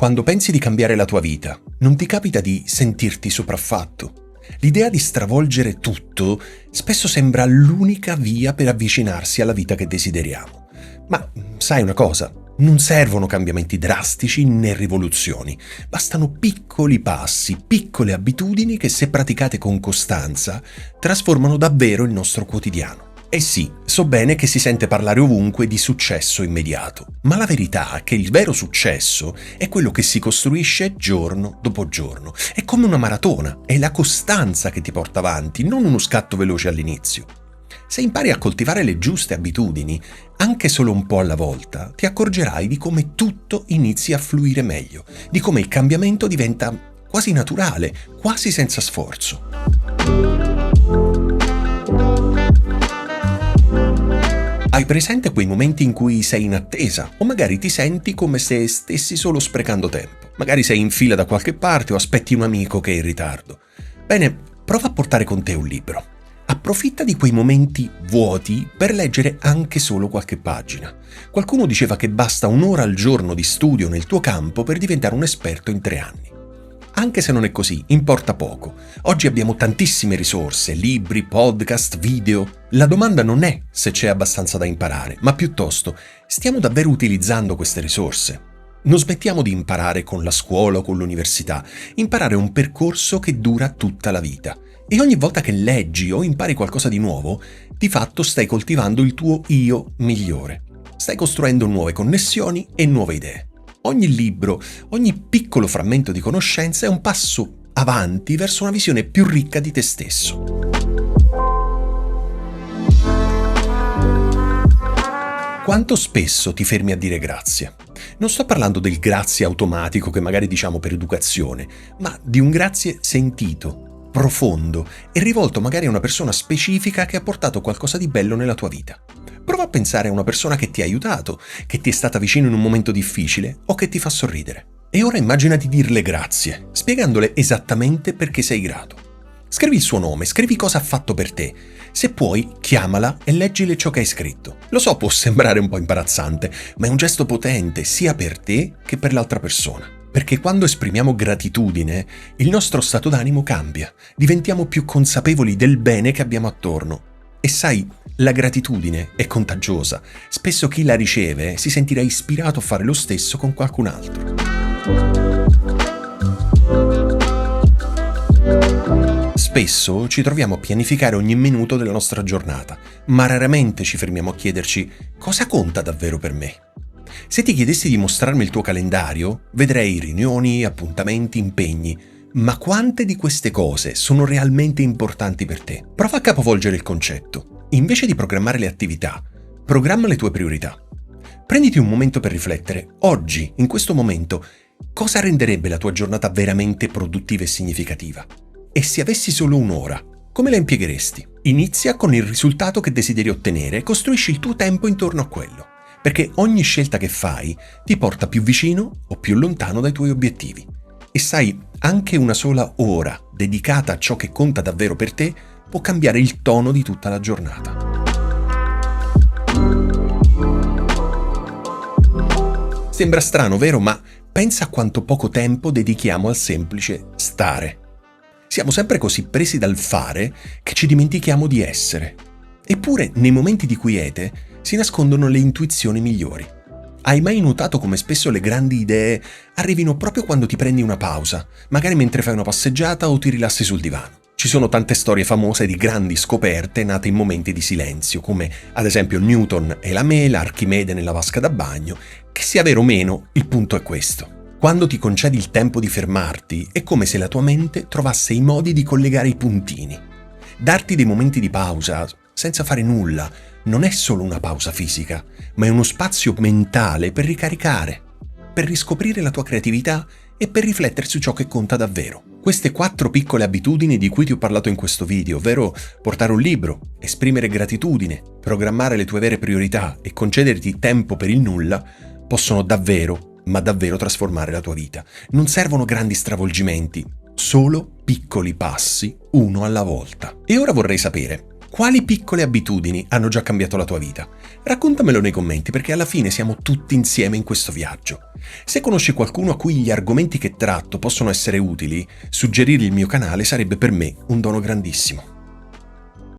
Quando pensi di cambiare la tua vita, non ti capita di sentirti sopraffatto? L'idea di stravolgere tutto spesso sembra l'unica via per avvicinarsi alla vita che desideriamo. Ma sai una cosa? Non servono cambiamenti drastici né rivoluzioni. Bastano piccoli passi, piccole abitudini che, se praticate con costanza, trasformano davvero il nostro quotidiano. E sì, so bene che si sente parlare ovunque di successo immediato, ma la verità è che il vero successo è quello che si costruisce giorno dopo giorno. È come una maratona, è la costanza che ti porta avanti, non uno scatto veloce all'inizio. Se impari a coltivare le giuste abitudini, anche solo un po' alla volta, ti accorgerai di come tutto inizi a fluire meglio, di come il cambiamento diventa quasi naturale, quasi senza sforzo. Hai presente quei momenti in cui sei in attesa o magari ti senti come se stessi solo sprecando tempo? Magari sei in fila da qualche parte o aspetti un amico che è in ritardo. Bene, prova a portare con te un libro. Approfitta di quei momenti vuoti per leggere anche solo qualche pagina. Qualcuno diceva che basta un'ora al giorno di studio nel tuo campo per diventare un esperto in 3 anni. Anche se non è così, importa poco. Oggi abbiamo tantissime risorse, libri, podcast, video. La domanda non è se c'è abbastanza da imparare, ma piuttosto, stiamo davvero utilizzando queste risorse? Non smettiamo di imparare con la scuola o con l'università. Imparare è un percorso che dura tutta la vita. E ogni volta che leggi o impari qualcosa di nuovo, di fatto stai coltivando il tuo io migliore. Stai costruendo nuove connessioni e nuove idee. Ogni libro, ogni piccolo frammento di conoscenza è un passo avanti verso una visione più ricca di te stesso. Quanto spesso ti fermi a dire grazie? Non sto parlando del grazie automatico che magari diciamo per educazione, ma di un grazie sentito, profondo e rivolto magari a una persona specifica che ha portato qualcosa di bello nella tua vita. Prova a pensare a una persona che ti ha aiutato, che ti è stata vicino in un momento difficile o che ti fa sorridere. E ora immagina di dirle grazie, spiegandole esattamente perché sei grato. Scrivi il suo nome, scrivi cosa ha fatto per te. Se puoi, chiamala e leggile ciò che hai scritto. Lo so, può sembrare un po' imbarazzante, ma è un gesto potente sia per te che per l'altra persona. Perché quando esprimiamo gratitudine, il nostro stato d'animo cambia, diventiamo più consapevoli del bene che abbiamo attorno. E sai, la gratitudine è contagiosa. Spesso chi la riceve si sentirà ispirato a fare lo stesso con qualcun altro. Spesso ci troviamo a pianificare ogni minuto della nostra giornata, ma raramente ci fermiamo a chiederci cosa conta davvero per me. Se ti chiedessi di mostrarmi il tuo calendario, vedrei riunioni, appuntamenti, impegni. Ma quante di queste cose sono realmente importanti per te? Prova a capovolgere il concetto. Invece di programmare le attività, programma le tue priorità. Prenditi un momento per riflettere, oggi, in questo momento, cosa renderebbe la tua giornata veramente produttiva e significativa? E se avessi solo un'ora, come la impiegheresti? Inizia con il risultato che desideri ottenere e costruisci il tuo tempo intorno a quello. Perché ogni scelta che fai ti porta più vicino o più lontano dai tuoi obiettivi. E sai, anche una sola ora dedicata a ciò che conta davvero per te può cambiare il tono di tutta la giornata. Sembra strano, vero? Ma pensa a quanto poco tempo dedichiamo al semplice stare. Siamo sempre così presi dal fare che ci dimentichiamo di essere. Eppure, nei momenti di quiete si nascondono le intuizioni migliori. Hai mai notato come spesso le grandi idee arrivino proprio quando ti prendi una pausa, magari mentre fai una passeggiata o ti rilassi sul divano? Ci sono tante storie famose di grandi scoperte nate in momenti di silenzio, come ad esempio Newton e la mela, Archimede nella vasca da bagno. Che sia vero o meno, il punto è questo. Quando ti concedi il tempo di fermarti, è come se la tua mente trovasse i modi di collegare i puntini. Darti dei momenti di pausa, senza fare nulla, non è solo una pausa fisica, ma è uno spazio mentale per ricaricare, per riscoprire la tua creatività e per riflettere su ciò che conta davvero. Queste 4 piccole abitudini di cui ti ho parlato in questo video, ovvero portare un libro, esprimere gratitudine, programmare le tue vere priorità e concederti tempo per il nulla, possono davvero, ma davvero trasformare la tua vita. Non servono grandi stravolgimenti, solo piccoli passi, uno alla volta. E ora vorrei sapere, Quali piccole abitudini hanno già cambiato la tua vita? Raccontamelo nei commenti, perché alla fine siamo tutti insieme in questo viaggio. Se conosci qualcuno a cui gli argomenti che tratto possono essere utili, suggerire il mio canale sarebbe per me un dono grandissimo.